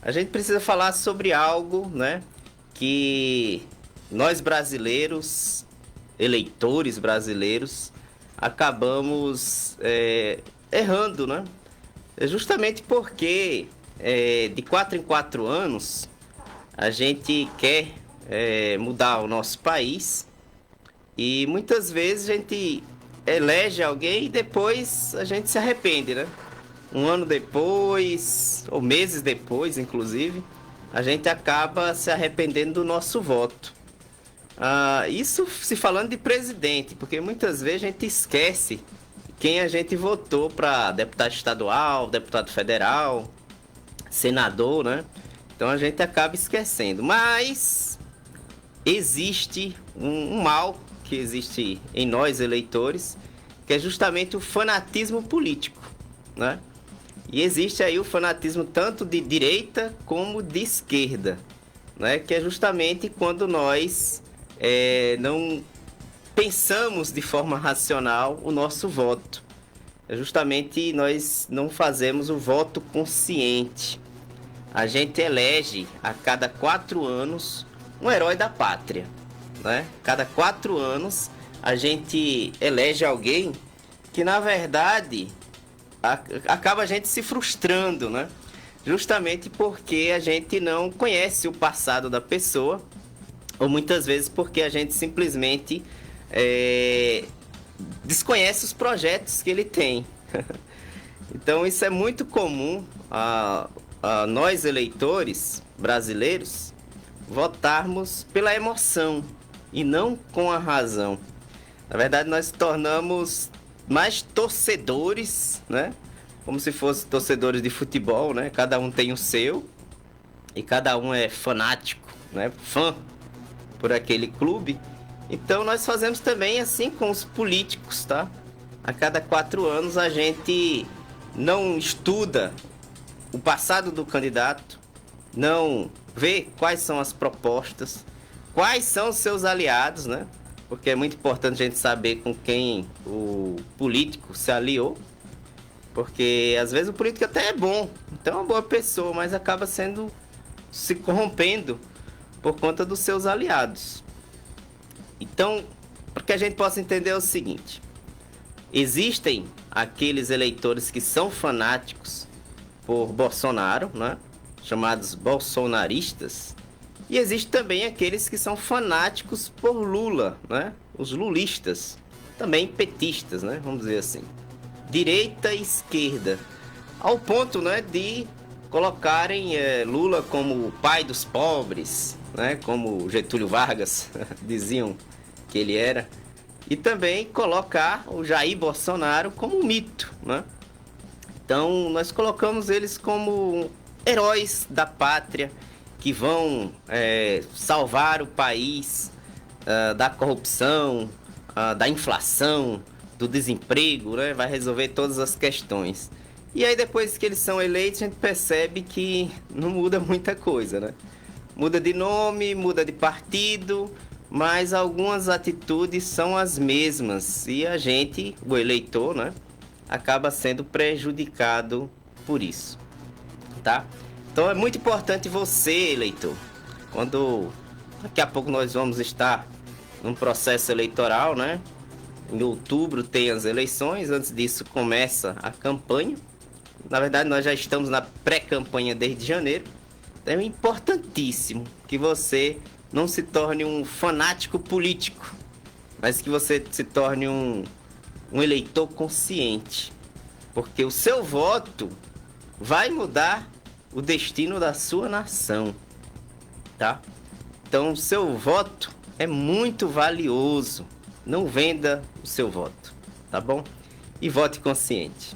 a gente precisa falar sobre algo, né, que nós brasileiros, eleitores brasileiros, acabamos errando, né? É justamente porque de 4 em 4 anos a gente quer mudar o nosso país e muitas vezes a gente elege alguém e depois a gente se arrepende, né? Um ano depois, ou meses depois, inclusive, a gente acaba se arrependendo do nosso voto. Isso se falando de presidente, porque muitas vezes a gente esquece quem a gente votou para deputado estadual, deputado federal, senador, né? Então a gente acaba esquecendo. Mas existe um mal que existe em nós eleitores, que é justamente o fanatismo político, né? E existe aí o fanatismo tanto de direita como de esquerda, né? Que é justamente quando nós não pensamos de forma racional o nosso voto. É justamente nós não fazemos o voto consciente. A gente elege a cada 4 anos um herói da pátria, né? Cada 4 anos a gente elege alguém que na verdade acaba a gente se frustrando, né? Justamente porque a gente não conhece o passado da pessoa, ou muitas vezes porque a gente simplesmente desconhece os projetos que ele tem. Então isso é muito comum a nós eleitores brasileiros votarmos pela emoção e não com a razão. Na verdade, nós tornamos mais torcedores, né? Como se fossem torcedores de futebol, né? Cada um tem o seu e cada um é fanático, né? Fã por aquele clube. Então nós fazemos também assim com os políticos, tá? A cada 4 anos a gente não estuda o passado do candidato, não vê quais são as propostas, quais são os seus aliados, né? Porque é muito importante a gente saber com quem o político se aliou, porque às vezes o político até é bom, então é uma boa pessoa, mas acaba se corrompendo por conta dos seus aliados. Então, para que a gente possa entender é o seguinte: existem aqueles eleitores que são fanáticos por Bolsonaro, né? Chamados bolsonaristas, e existe também aqueles que são fanáticos por Lula, né? Os lulistas, também petistas, né? Vamos dizer assim, direita e esquerda, ao ponto, né, de colocarem Lula como o pai dos pobres, né? Como Getúlio Vargas diziam que ele era, e também colocar o Jair Bolsonaro como um mito, né? Então nós colocamos eles como heróis da pátria que vão salvar o país da corrupção, da inflação, do desemprego, né? Vai resolver todas as questões. E aí depois que eles são eleitos, a gente percebe que não muda muita coisa, né? Muda de nome, muda de partido, mas algumas atitudes são as mesmas e a gente, o eleitor, né, acaba sendo prejudicado por isso, tá? Então é muito importante você, eleitor, quando daqui a pouco nós vamos estar num processo eleitoral, né? Em outubro tem as eleições, antes disso começa a campanha. Na verdade, nós já estamos na pré-campanha desde janeiro. Então é importantíssimo que você não se torne um fanático político, mas que você se torne um eleitor consciente. Porque o seu voto vai mudar o destino da sua nação, tá? Então, o seu voto é muito valioso. Não venda o seu voto, tá bom? E vote consciente.